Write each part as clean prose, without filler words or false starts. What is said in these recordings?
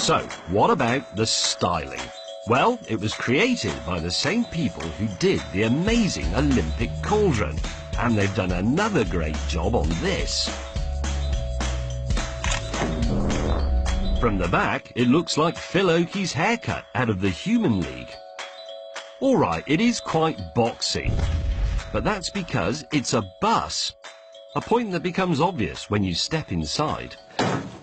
So, what about the styling? Well, it was created by the same people who did the amazing Olympic cauldron, and they've done another great job on this. From the back, it looks like Phil Oakey's haircut out of the Human League. All right, it is quite boxy, but that's because it's a bus. A point that becomes obvious when you step inside.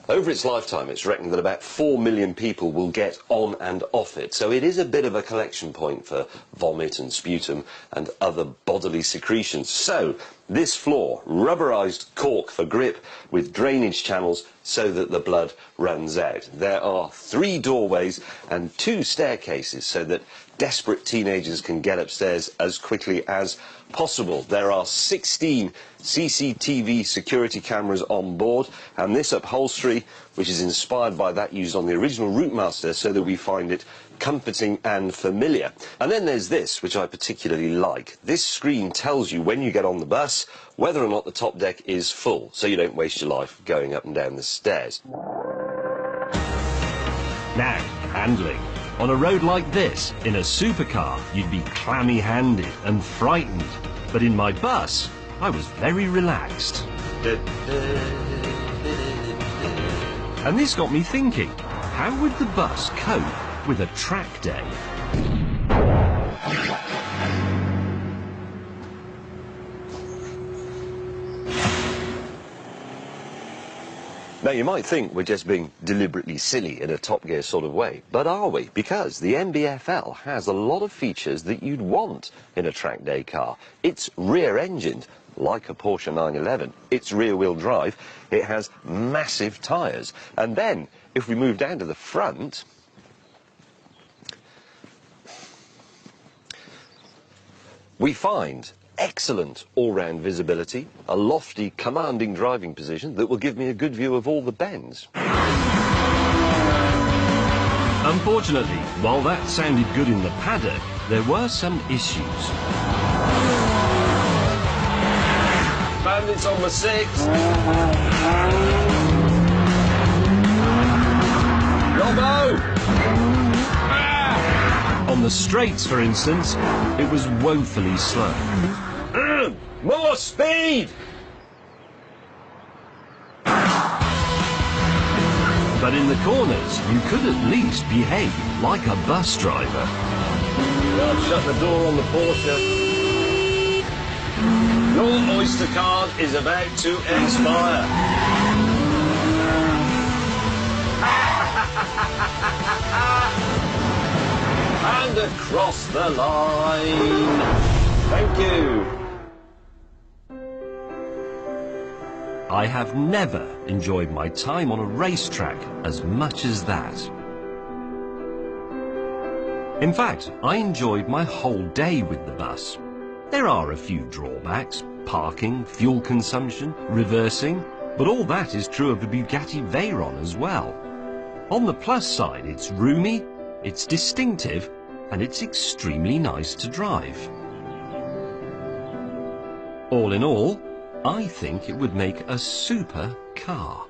Over its lifetime, it's reckoned that about 4 million people will get on and off it, so it is a bit of a collection point for vomit and sputum and other bodily secretions. So, this floor, rubberised cork for grip with drainage channels so that the blood runs out. There are 3 doorways and 2 staircases so that desperate teenagers can get upstairs as quickly as possible. There are 16 CCTV security cameras on board, and this upholstery, which is inspired by that used on the original Routemaster, so that we find it comforting and familiar. And then there's this, which I particularly like. This screen tells you when you get on the bus whether or not the top deck is full, so you don't waste your life going up and down the stairs. Now, handling. On a road like this, in a supercar, you'd be clammy-handed and frightened. But in my bus, I was very relaxed. And this got me thinking, how would the bus cope with a track day? Now, you might think we're just being deliberately silly in a Top Gear sort of way, but are we? Because the MBFL has a lot of features that you'd want in a track day car. It's rear-engined, like a Porsche 911. It's rear-wheel drive. It has massive tyres. And then, if we move down to the front, we find excellent all-round visibility, a lofty, commanding driving position that will give me a good view of all the bends. Unfortunately, while that sounded good in the paddock, there were some issues. Bandits on the 6. Robbo! On the straights, for instance, it was woefully slow. More speed! But in the corners, you could at least behave like a bus driver. I've shut the door on the Porsche. Your Oyster card is about to expire. And across the line. Thank you. I have never enjoyed my time on a racetrack as much as that. In fact, I enjoyed my whole day with the bus. There are a few drawbacks: parking, fuel consumption, reversing, but all that is true of the Bugatti Veyron as well. On the plus side, it's roomy, it's distinctive, and it's extremely nice to drive. All in all, I think it would make a super car.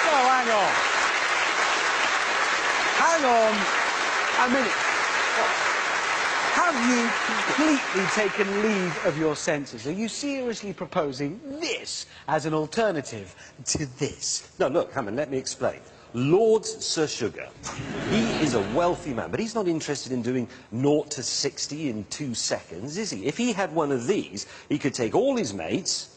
Oh, hang on. Hang on a minute. Have you completely taken leave of your senses? Are you seriously proposing this as an alternative to this? No, look, Hammond, let me explain. Lord Sir Sugar, he is a wealthy man, but he's not interested in doing 0 to 60 in 2 seconds, is he? If he had one of these, he could take all his mates,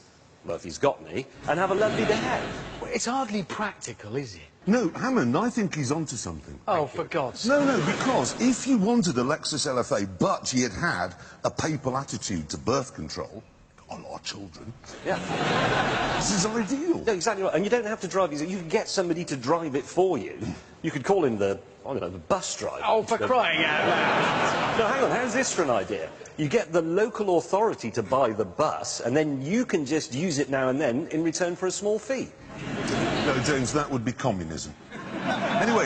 well, if he's got any, and have a lovely day out. Well, it's hardly practical, is it? No, Hammond, I think he's onto something. Oh, for God's sake. No, because if you wanted a Lexus LFA, but you had a papal attitude to birth control, a lot of children, Yeah. this is ideal. No, exactly right. And you don't have to drive it. You can get somebody to drive it for you. You could call him the, I don't know, the bus driver. Oh, for crying out loud. No, hang on. How's this for an idea? You get the local authority to buy the bus, and then you can just use it now and then in return for a small fee. No, James, that would be communism. Anyway,